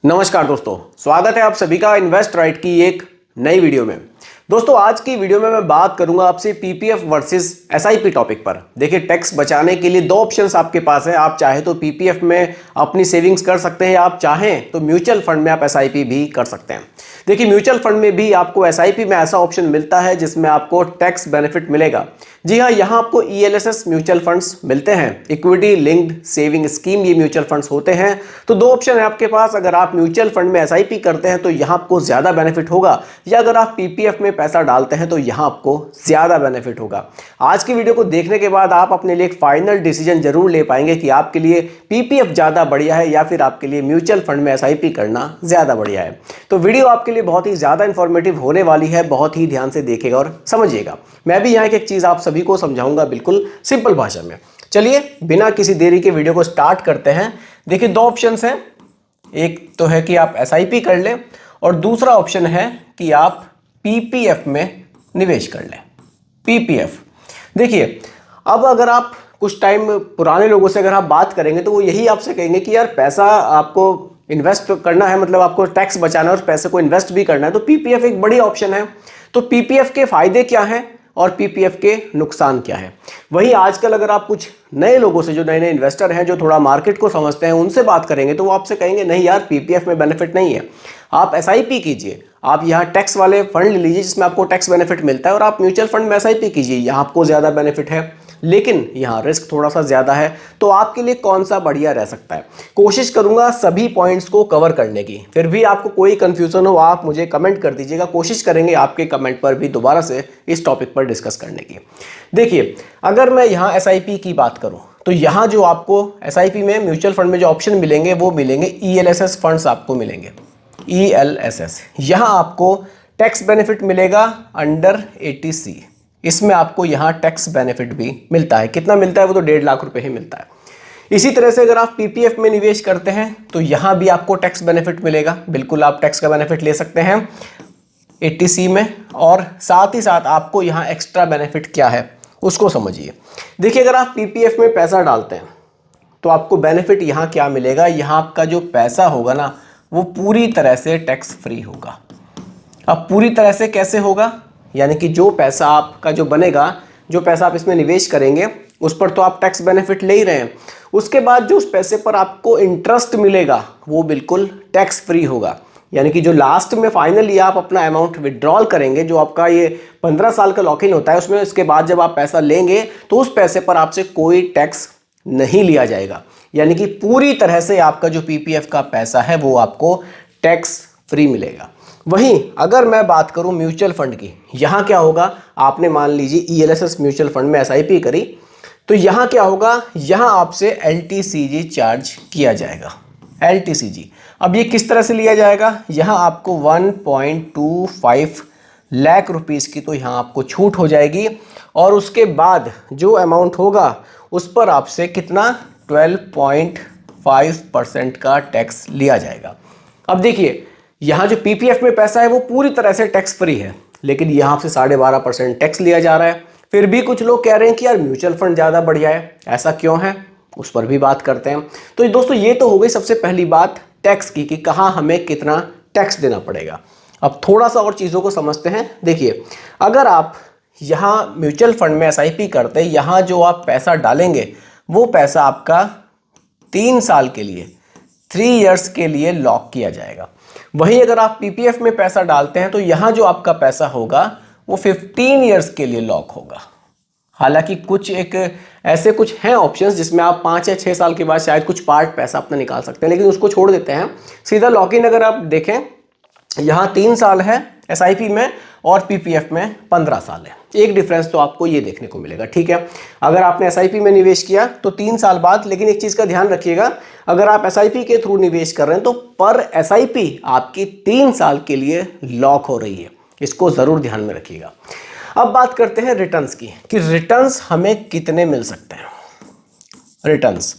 नमस्कार दोस्तों, स्वागत है आप सभी का इन्वेस्ट राइट की एक नई वीडियो में। दोस्तों आज की वीडियो में मैं बात करूंगा आपसे पीपीएफ वर्सेस एसआईपी टॉपिक पर। देखिए, टैक्स बचाने के लिए दो ऑप्शंस आपके पास है। आप चाहे तो पीपीएफ में अपनी सेविंग्स कर सकते हैं, आप चाहें तो म्यूचुअल फंड में आप एसआईपी भी कर सकते हैं। देखिए, म्यूचुअल फंड में भी आपको एसआईपी में ऐसा ऑप्शन मिलता है जिसमें आपको टैक्स बेनिफिट मिलेगा। जी हाँ, यहाँ आपको ईएलएसएस म्यूचुअल फंड्स मिलते हैं, इक्विटी लिंक्ड सेविंग स्कीम ये म्यूचुअल फंड्स होते हैं। तो दो ऑप्शन है आपके पास। अगर आप म्यूचुअल फंड में एसआईपी करते हैं तो यहाँ आपको ज्यादा बेनिफिट होगा, या अगर आप पीपीएफ में पैसा डालते हैं तो यहाँ आपको ज्यादा बेनिफिट होगा। आज की वीडियो को देखने के बाद आप अपने लिए एक फाइनल डिसीजन जरूर ले पाएंगे कि आपके लिए पीपीएफ ज्यादा बढ़िया है या फिर आपके लिए म्यूचुअल फंड में एसआईपी करना ज्यादा बढ़िया है। तो वीडियो आपके लिए बहुत ही ज्यादा इंफॉर्मेटिव होने वाली है, बहुत ही ध्यान से देखिएगा और समझिएगा। मैं भी यहाँ एक चीज आप सभी को समझाऊंगा बिल्कुल सिंपल भाषा में। चलिए बिना किसी देरी के वीडियो को स्टार्ट करते हैं। देखिए, दो ऑप्शंस हैं, एक तो है कि आप एसआईपी कर लें और दूसरा ऑप्शन है कि आप पीपीएफ में निवेश कर लें। पीपीएफ, देखिए अब अगर आप कुछ टाइम पुराने लोगों से अगर आप बात करेंगे तो वो यही आपसे कहेंगे कि यार पैसा आपको इन्वेस्ट करना है, मतलब आपको टैक्स बचाना है और पैसे को इन्वेस्ट भी करना है, तो पीपीएफ एक बड़ी ऑप्शन है। तो पीपीएफ के फायदे क्या हैं और पीपीएफ के नुकसान क्या है, वही आजकल अगर आप कुछ नए लोगों से, जो नए नए इन्वेस्टर हैं, जो थोड़ा मार्केट को समझते हैं, उनसे बात करेंगे तो वो आपसे कहेंगे नहीं यार, पीपीएफ में बेनिफिट नहीं है, आप एसआईपी कीजिए, आप यहाँ टैक्स वाले फंड ले लीजिए जिसमें आपको टैक्स बेनिफिट मिलता है, और आप म्यूचुअल फंड में एसआईपी कीजिए, यहाँ आपको ज़्यादा बेनिफिट है लेकिन यहाँ रिस्क थोड़ा सा ज़्यादा है। तो आपके लिए कौन सा बढ़िया रह सकता है? कोशिश करूंगा सभी पॉइंट्स को कवर करने की। फिर भी आपको कोई कंफ्यूजन हो आप मुझे कमेंट कर दीजिएगा, कोशिश करेंगे आपके कमेंट पर भी दोबारा से इस टॉपिक पर डिस्कस करने की। देखिए, अगर मैं यहाँ एसआईपी की बात करूँ तो यहाँ जो आपको एसआईपी में म्यूचुअल फंड में जो ऑप्शन मिलेंगे वो मिलेंगे ईएलएसएस फंड्स आपको मिलेंगे। ईएलएसएस, यहाँ आपको टैक्स बेनिफिट मिलेगा अंडर 80C। इसमें आपको यहाँ टैक्स बेनिफिट भी मिलता है। कितना मिलता है? वो तो 1.5 लाख रुपए ही मिलता है। इसी तरह से अगर आप पीपीएफ में निवेश करते हैं तो यहाँ भी आपको टैक्स बेनिफिट मिलेगा, बिल्कुल आप टैक्स का बेनिफिट ले सकते हैं 80C में। और साथ ही साथ आपको यहाँ एक्स्ट्रा बेनिफिट क्या है उसको समझिए। देखिए, अगर आप पीपीएफ में पैसा डालते हैं तो आपको बेनिफिट यहाँ क्या मिलेगा, यहाँ आपका जो पैसा होगा ना वो पूरी तरह से टैक्स फ्री होगा। अब पूरी तरह से कैसे होगा? यानी कि जो पैसा आपका जो बनेगा, जो पैसा आप इसमें निवेश करेंगे उस पर तो आप टैक्स बेनिफिट ले ही रहे हैं, उसके बाद जो उस पैसे पर आपको इंटरेस्ट मिलेगा वो बिल्कुल टैक्स फ्री होगा। यानी कि जो लास्ट में फाइनली आप अपना अमाउंट विड्रॉल करेंगे, जो आपका ये 15 साल का लॉक इन होता है, उसमें इसके बाद जब आप पैसा लेंगे तो उस पैसे पर आपसे कोई टैक्स नहीं लिया जाएगा। यानी कि पूरी तरह से आपका जो पीपीएफ का पैसा है वो आपको टैक्स फ्री मिलेगा। वहीं अगर मैं बात करूं म्यूचुअल फंड की, यहां क्या होगा, आपने मान लीजिए ईएलएसएस म्यूचुअल फंड में एसआईपी करी तो यहां क्या होगा, यहां आपसे एलटीसीजी चार्ज किया जाएगा। एलटीसीजी, अब ये किस तरह से लिया जाएगा, यहां आपको 1.25 लाख रुपीस की तो यहां आपको छूट हो जाएगी, और उसके बाद जो अमाउंट होगा उस पर आपसे कितना 12.5% का टैक्स लिया जाएगा। अब देखिए, यहाँ जो पीपीएफ में पैसा है वो पूरी तरह से टैक्स फ्री है, लेकिन यहाँ से 12.5% टैक्स लिया जा रहा है। फिर भी कुछ लोग कह रहे हैं कि यार म्यूचुअल फंड ज़्यादा बढ़िया है, ऐसा क्यों है, उस पर भी बात करते हैं। तो दोस्तों, ये तो हो गई सबसे पहली बात टैक्स की कि कहाँ हमें कितना टैक्स देना पड़ेगा। अब थोड़ा सा और चीज़ों को समझते हैं। देखिए, अगर आप यहाँ म्यूचुअल फंड में एसआईपी करते हैं, यहाँ जो आप पैसा डालेंगे वो पैसा आपका 3 साल के लिए, 3 इयर्स के लिए लॉक किया जाएगा। वहीं अगर आप पीपीएफ में पैसा डालते हैं तो यहाँ जो आपका पैसा होगा वो 15 इयर्स के लिए लॉक होगा। हालांकि कुछ एक ऐसे कुछ हैं ऑप्शंस जिसमें आप 5 या 6 साल के बाद शायद कुछ पार्ट पैसा अपना निकाल सकते हैं, लेकिन उसको छोड़ देते हैं। सीधा लॉक इन अगर आप देखें, यहाँ 3 साल है एसआईपी में और पीपीएफ में 15 साल है। एक डिफरेंस तो आपको ये देखने को मिलेगा, ठीक है। अगर आपने एसआईपी में निवेश किया तो 3 साल बाद, लेकिन एक चीज़ का ध्यान रखिएगा, अगर आप एसआईपी के थ्रू निवेश कर रहे हैं तो पर एसआईपी आपकी 3 साल के लिए लॉक हो रही है, इसको ज़रूर ध्यान में रखिएगा। अब बात करते हैं रिटर्न्स की कि रिटर्न्स हमें कितने मिल सकते हैं। रिटर्न्स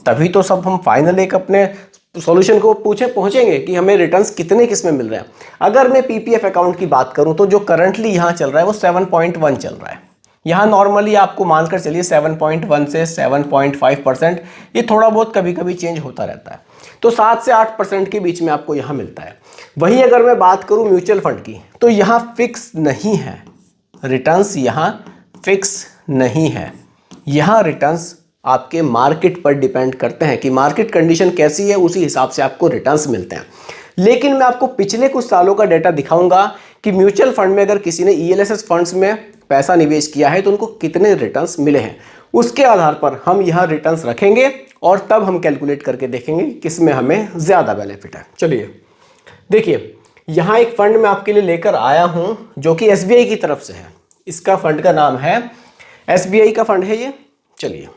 तभी तो सब हम फाइनल एक अपने सॉल्यूशन को पहुंचेंगे कि हमें रिटर्न्स कितने किस में मिल रहे हैं। अगर मैं पीपीएफ अकाउंट की बात करूं तो जो करंटली यहां चल रहा है वो 7.1 चल रहा है। यहाँ नॉर्मली आपको मानकर चलिए 7.1 से 7.5%, ये थोड़ा बहुत कभी कभी चेंज होता रहता है। तो 7 से 8% के बीच में आपको यहाँ मिलता है। वहीं अगर मैं बात करूँ म्यूचुअल फंड की, तो यहाँ फिक्स नहीं है रिटर्न्स, यहाँ फिक्स नहीं है। यहाँ रिटर्न्स आपके मार्केट पर डिपेंड करते हैं कि मार्केट कंडीशन कैसी है, उसी हिसाब से आपको रिटर्न्स मिलते हैं। लेकिन मैं आपको पिछले कुछ सालों का डेटा दिखाऊंगा कि म्यूचुअल फंड में अगर किसी ने ELSS फंड्स में पैसा निवेश किया है तो उनको कितने रिटर्न्स मिले हैं। उसके आधार पर हम यहाँ रिटर्न्स रखेंगे और तब हम कैलकुलेट करके देखेंगे किस में हमें ज़्यादा बेनिफिट है। चलिए देखिए, यहाँ एक फंड मैं आपके लिए लेकर आया हूँ जो कि SBI की तरफ से है। इसका फंड का नाम है SBI का फंड है ये। चलिए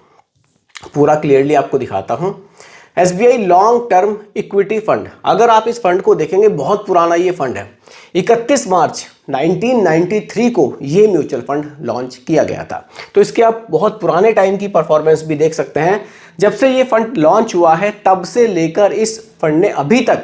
पूरा क्लियरली आपको दिखाता हूँ। SBI long term equity fund, अगर आप इस फंड को देखेंगे बहुत पुराना ये फंड है। 31 मार्च 1993 को ये म्यूचुअल फंड लॉन्च किया गया था। तो इसके आप बहुत पुराने टाइम की परफॉर्मेंस भी देख सकते हैं। जब से ये फंड लॉन्च हुआ है तब से लेकर इस फंड ने अभी तक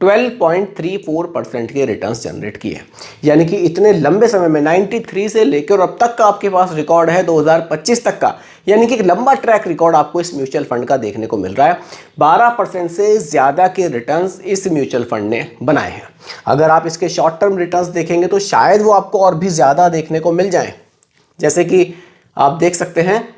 12.34% के रिटर्न्स जनरेट किए हैं। यानी कि इतने लंबे समय में 93 से लेकर अब तक का आपके पास रिकॉर्ड है 2025 तक का, यानी कि एक लंबा ट्रैक रिकॉर्ड आपको इस म्यूचुअल फंड का देखने को मिल रहा है। 12% से ज़्यादा के रिटर्न्स इस म्यूचुअल फंड ने बनाए हैं। अगर आप इसके शॉर्ट टर्म रिटर्न्स देखेंगे तो शायद वो आपको और भी ज़्यादा देखने को मिल जाए। जैसे कि आप देख सकते हैं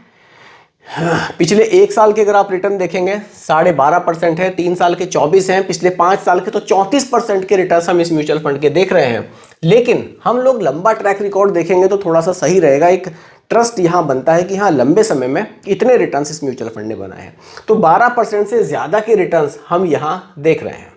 पिछले 1 साल के अगर आप रिटर्न देखेंगे 12.5% है, 3 साल के 24 हैं, पिछले 5 साल के तो 34% के रिटर्न हम इस म्यूचुअल फंड के देख रहे हैं। लेकिन हम लोग लंबा ट्रैक रिकॉर्ड देखेंगे तो थोड़ा सा सही रहेगा, एक ट्रस्ट यहाँ बनता है कि हाँ लंबे समय में इतने रिटर्न्स इस म्यूचुअल फंड ने बनाए हैं। तो 12% से ज़्यादा के रिटर्न्स हम यहाँ देख रहे हैं।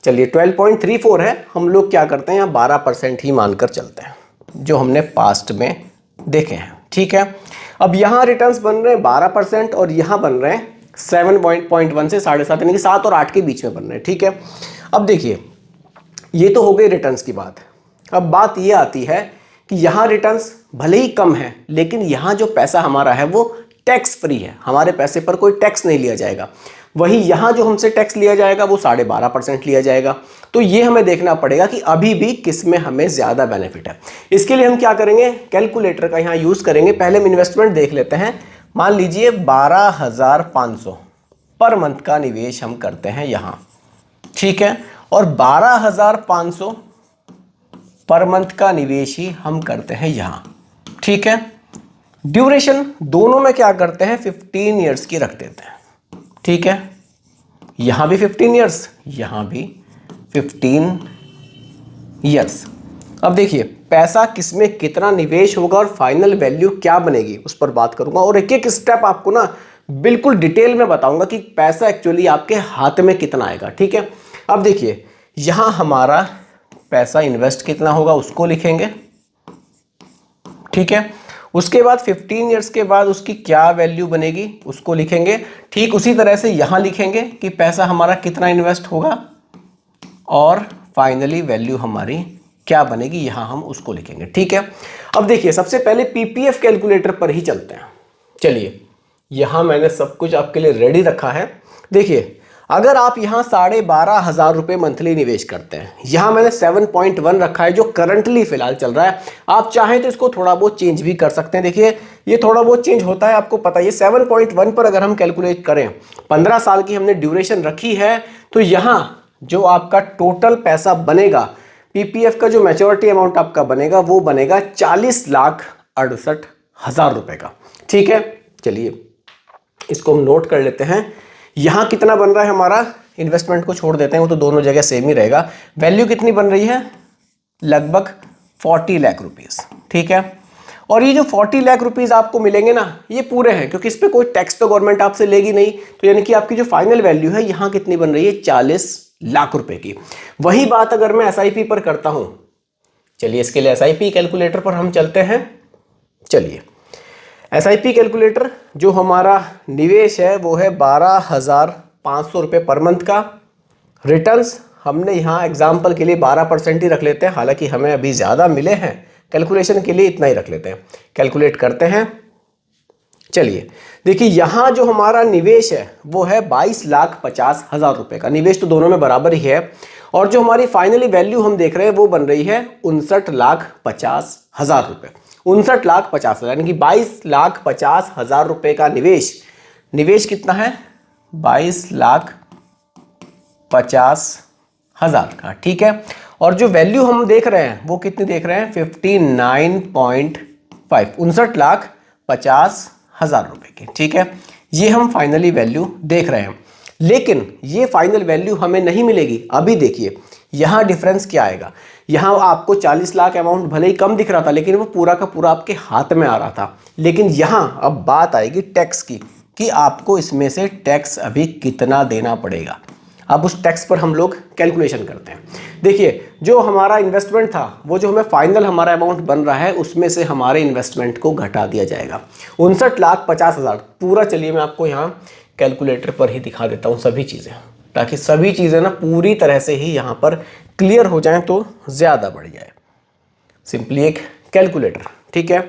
चलिए 12.34 है, हम लोग क्या करते हैं यहाँ 12% ही मानकर चलते हैं जो हमने पास्ट में देखे हैं। ठीक है, अब यहाँ रिटर्न्स बन रहे हैं 12% और यहाँ बन रहे हैं 7.1 से 7.5, यानी कि 7 और 8 के बीच में बन रहे हैं। ठीक है, अब देखिए ये तो हो गई रिटर्न्स की बात। अब बात ये आती है कि यहाँ रिटर्न्स भले ही कम है लेकिन यहाँ जो पैसा हमारा है वो टैक्स फ्री है, हमारे पैसे पर कोई टैक्स नहीं लिया जाएगा। वही यहाँ जो हमसे टैक्स लिया जाएगा वो 12.5% लिया जाएगा। तो ये हमें देखना पड़ेगा कि अभी भी किस में हमें ज़्यादा बेनिफिट है। इसके लिए हम क्या करेंगे, कैलकुलेटर का यहाँ यूज़ करेंगे। पहले हम इन्वेस्टमेंट देख लेते हैं। मान लीजिए 12,500 पर मंथ का निवेश हम करते हैं यहाँ। ठीक है, और 12,500 पर मंथ का निवेश ही हम करते हैं यहाँ। ठीक है, ड्यूरेशन दोनों में क्या करते हैं 15 ईयर्स की रख देते हैं। ठीक है, यहां भी 15 ईयर्स, यहां भी 15 ईयर्स। अब देखिए पैसा किसमें कितना निवेश होगा और फाइनल वैल्यू क्या बनेगी उस पर बात करूंगा और एक एक स्टेप आपको ना बिल्कुल डिटेल में बताऊंगा कि पैसा एक्चुअली आपके हाथ में कितना आएगा। ठीक है, अब देखिए यहां हमारा पैसा इन्वेस्ट कितना होगा उसको लिखेंगे। ठीक है, उसके बाद 15 ईयर्स के बाद उसकी क्या वैल्यू बनेगी उसको लिखेंगे। ठीक उसी तरह से यहाँ लिखेंगे कि पैसा हमारा कितना इन्वेस्ट होगा और फाइनली वैल्यू हमारी क्या बनेगी, यहाँ हम उसको लिखेंगे। ठीक है, अब देखिए सबसे पहले PPF कैलकुलेटर पर ही चलते हैं। चलिए यहाँ मैंने सब कुछ आपके लिए रेडी रखा है। देखिए अगर आप यहाँ 12,500 रुपये मंथली निवेश करते हैं, यहाँ मैंने 7.1 रखा है जो करंटली फिलहाल चल रहा है। आप चाहें तो इसको थोड़ा बहुत चेंज भी कर सकते हैं। देखिए ये थोड़ा बहुत चेंज होता है, आपको पता है। 7.1 पर अगर हम कैलकुलेट करें, 15 साल की हमने ड्यूरेशन रखी है, तो यहाँ जो आपका टोटल पैसा बनेगा PPF का जो मैच्योरिटी अमाउंट आपका बनेगा वो बनेगा 40,68,000 रुपये का। ठीक है, चलिए इसको हम नोट कर लेते हैं। यहाँ कितना बन रहा है हमारा, इन्वेस्टमेंट को छोड़ देते हैं, वो तो दोनों जगह सेम ही रहेगा। वैल्यू कितनी बन रही है, लगभग 40 लाख रुपीस। ठीक है, और ये जो 40 लाख रुपीस आपको मिलेंगे ना ये पूरे हैं, क्योंकि इस पर कोई टैक्स तो गवर्नमेंट आपसे लेगी नहीं। तो यानी कि आपकी जो फाइनल वैल्यू है यहाँ कितनी बन रही है, 40 लाख रुपए की। वही बात अगर मैं SIP पर करता हूं, चलिए इसके लिए SIP कैलकुलेटर पर हम चलते हैं। चलिए SIP कैलकुलेटर जो हमारा निवेश है वो है 12,500 रुपये पर मंथ का। रिटर्न्स हमने यहाँ एग्जाम्पल के लिए 12% ही रख लेते हैं, हालांकि हमें अभी ज़्यादा मिले हैं, कैलकुलेशन के लिए इतना ही रख लेते हैं। कैलकुलेट करते हैं। चलिए देखिए यहाँ जो हमारा निवेश है वो है 22,50,000 रुपये का। निवेश तो दोनों में बराबर ही है, और जो हमारी फाइनली वैल्यू हम देख रहे हैं वो बन रही है 59,50,000 रुपये। 59,50,000 यानी कि 22,50,000 रुपए का निवेश कितना है? 22,50,000 का, ठीक है। और जो वैल्यू हम देख रहे हैं वो कितनी देख रहे हैं? 59.5, 59,50,000 रुपए की, ठीक है। ये हम फाइनली वैल्यू देख रहे हैं, लेकिन ये फाइनल वैल्यू हमें नहीं मिलेगी। अभी देखिए यहां डिफरेंस क्या आएगा। यहां आपको 40 लाख अमाउंट भले ही कम दिख रहा था, लेकिन वो पूरा का पूरा आपके हाथ में आ रहा था। लेकिन यहां अब बात आएगी टैक्स की, कि आपको इसमें से टैक्स अभी कितना देना पड़ेगा। अब उस टैक्स पर हम लोग कैलकुलेशन करते हैं। देखिए जो हमारा इन्वेस्टमेंट था, वो जो हमें फाइनल हमारा अमाउंट बन रहा है, उसमें से हमारे इन्वेस्टमेंट को घटा दिया जाएगा 59,50,000 पूरा। चलिए मैं आपको यहाँ कैलकुलेटर पर ही दिखा देता हूँ सभी चीज़ें, ताकि सभी चीज़ें ना पूरी तरह से ही यहाँ पर क्लियर हो जाएं तो ज़्यादा बढ़ जाए। सिंपली एक कैलकुलेटर, ठीक है।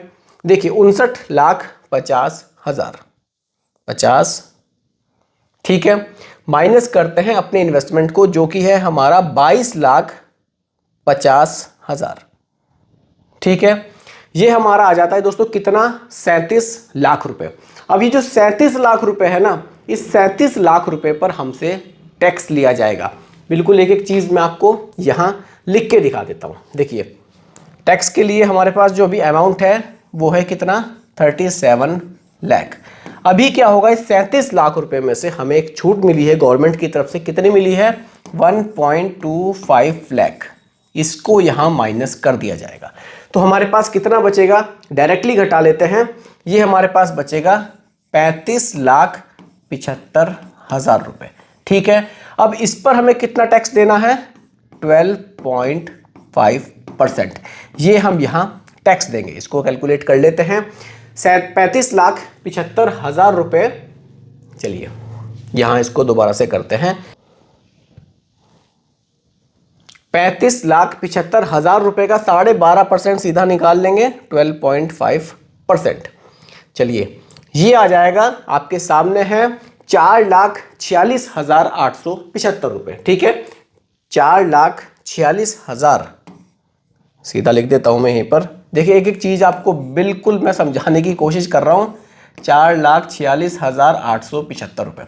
देखिए 59,50,000 50, ठीक है, माइनस करते हैं अपने इन्वेस्टमेंट को, जो कि है हमारा 22,50,000, ठीक है। ये हमारा आ जाता है दोस्तों कितना? 37 लाख रुपए। अब ये जो 37 लाख रुपए है ना, इस 37 लाख रुपए पर हमसे टैक्स लिया जाएगा। बिल्कुल एक एक चीज मैं आपको यहां लिख के दिखा देता हूं। देखिए टैक्स के लिए हमारे पास जो भी अमाउंट है वो है कितना? 37 लाख। अभी क्या होगा, इस 37 लाख रुपए में से हमें एक छूट मिली है गवर्नमेंट की तरफ से। कितनी मिली है? 1.25 लाख। इसको यहां माइनस कर दिया जाएगा, तो हमारे पास कितना बचेगा? डायरेक्टली घटा लेते हैं। ये हमारे पास बचेगा 35,75,000 रुपए, ठीक है। अब इस पर हमें कितना टैक्स देना है? 12.5%। ये हम यहां टैक्स देंगे, इसको कैलकुलेट कर लेते हैं। 35,75,000 रुपए। चलिए यहां इसको दोबारा से करते हैं। 35,75,000 रुपए का 12.5% सीधा निकाल लेंगे, 12.5%। चलिए ये आ जाएगा आपके सामने है 4,46,875 रुपए, ठीक है। 4,46,000 सीधा लिख देता हूं मैं यहीं पर। देखिए एक एक चीज आपको बिल्कुल मैं समझाने की कोशिश कर रहा हूं। 4,46,875 रुपए।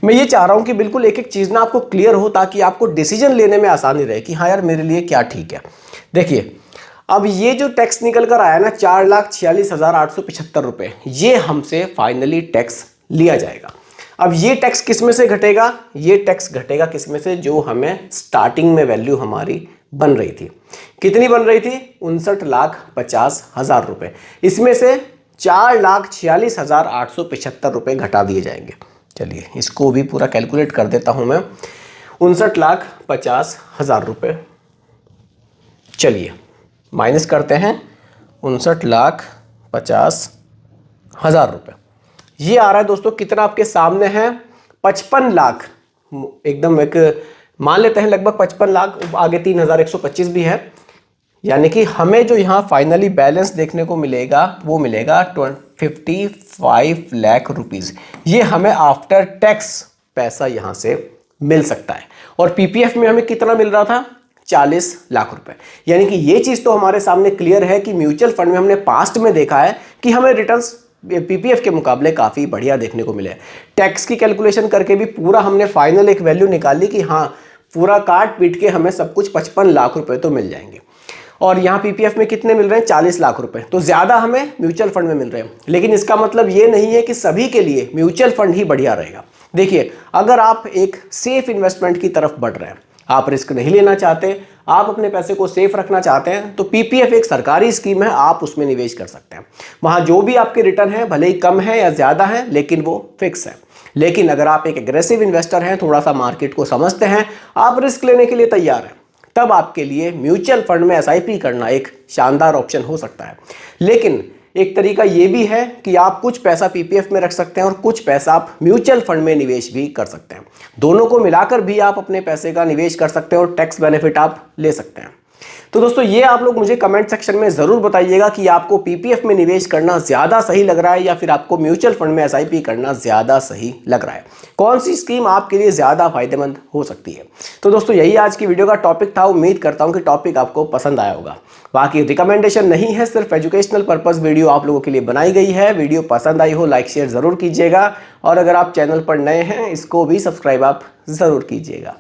मैं ये चाह रहा हूं कि बिल्कुल एक एक चीज ना आपको क्लियर हो, ताकि आपको डिसीजन लेने में आसानी रहे कि हाँ यार मेरे लिए क्या ठीक है। देखिए अब ये जो टैक्स निकल कर आया ना 4,46,875 रुपए, ये हमसे फाइनली टैक्स लिया जाएगा। अब ये टैक्स किस में से घटेगा? ये टैक्स घटेगा किस में से? जो हमें स्टार्टिंग में वैल्यू हमारी बन रही थी। कितनी बन रही थी? 59,50,000 रुपए। इसमें से 4,46,875 रुपए घटा दिए जाएंगे। चलिए इसको भी पूरा कैलकुलेट कर देता हूं मैं। 59,50,000 रुपए, चलिए माइनस करते हैं 59,50,000 रुपए। ये आ रहा है दोस्तों कितना आपके सामने है? 55 लाख। एकदम एक मान लेते हैं लगभग 55 लाख, आगे 3,125 भी है। यानी कि हमें जो यहाँ फाइनली बैलेंस देखने को मिलेगा वो मिलेगा 55 लाख रुपीज। ये हमें आफ्टर टैक्स पैसा यहाँ से मिल सकता है। और पीपीएफ में हमें कितना मिल रहा था? 40 लाख रुपए। यानी कि ये चीज तो हमारे सामने क्लियर है कि म्यूचुअल फंड में हमने पास्ट में देखा है कि हमें रिटर्न्स पीपीएफ के मुकाबले काफी बढ़िया देखने को मिले। टैक्स की कैलकुलेशन करके भी पूरा हमने फाइनल एक वैल्यू निकाली कि हाँ पूरा काट पीट के हमें सब कुछ 55 लाख रुपए तो मिल जाएंगे। और यहाँ पीपीएफ में कितने मिल रहे हैं? 40 लाख रुपए। तो ज्यादा हमें म्यूचुअल फंड में मिल रहे हैं, लेकिन इसका मतलब ये नहीं है कि सभी के लिए म्यूचुअल फंड ही बढ़िया रहेगा। देखिए अगर आप एक सेफ इन्वेस्टमेंट की तरफ बढ़ रहे हैं, आप रिस्क नहीं लेना चाहते, आप अपने पैसे को सेफ रखना चाहते हैं, तो पीपीएफ एक सरकारी स्कीम है, आप उसमें निवेश कर सकते हैं। वहां जो भी आपके रिटर्न है भले ही कम है या ज्यादा है, लेकिन वो फिक्स है। लेकिन अगर आप एक एग्रेसिव इन्वेस्टर हैं, थोड़ा सा मार्केट को समझते हैं, आप रिस्क लेने के लिए तैयार हैं, तब आपके लिए म्यूचुअल फंड में एसआईपी करना एक शानदार ऑप्शन हो सकता है। लेकिन एक तरीका यह भी है कि आप कुछ पैसा पीपीएफ में रख सकते हैं और कुछ पैसा आप म्यूचुअल फंड में निवेश भी कर सकते हैं। दोनों को मिलाकर भी आप अपने पैसे का निवेश कर सकते हैं और टैक्स बेनिफिट आप ले सकते हैं। तो दोस्तों ये आप लोग मुझे कमेंट सेक्शन में ज़रूर बताइएगा कि आपको पीपीएफ में निवेश करना ज़्यादा सही लग रहा है या फिर आपको म्यूचुअल फंड में एसआईपी करना ज़्यादा सही लग रहा है। कौन सी स्कीम आपके लिए ज़्यादा फायदेमंद हो सकती है। तो दोस्तों यही आज की वीडियो का टॉपिक था। उम्मीद करता हूँ कि टॉपिक आपको पसंद आया होगा। बाकी रिकमेंडेशन नहीं है, सिर्फ एजुकेशनल पर्पस वीडियो आप लोगों के लिए बनाई गई है। वीडियो पसंद आई हो लाइक शेयर ज़रूर कीजिएगा और अगर आप चैनल पर नए हैं इसको भी सब्सक्राइब आप ज़रूर कीजिएगा।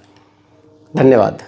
धन्यवाद।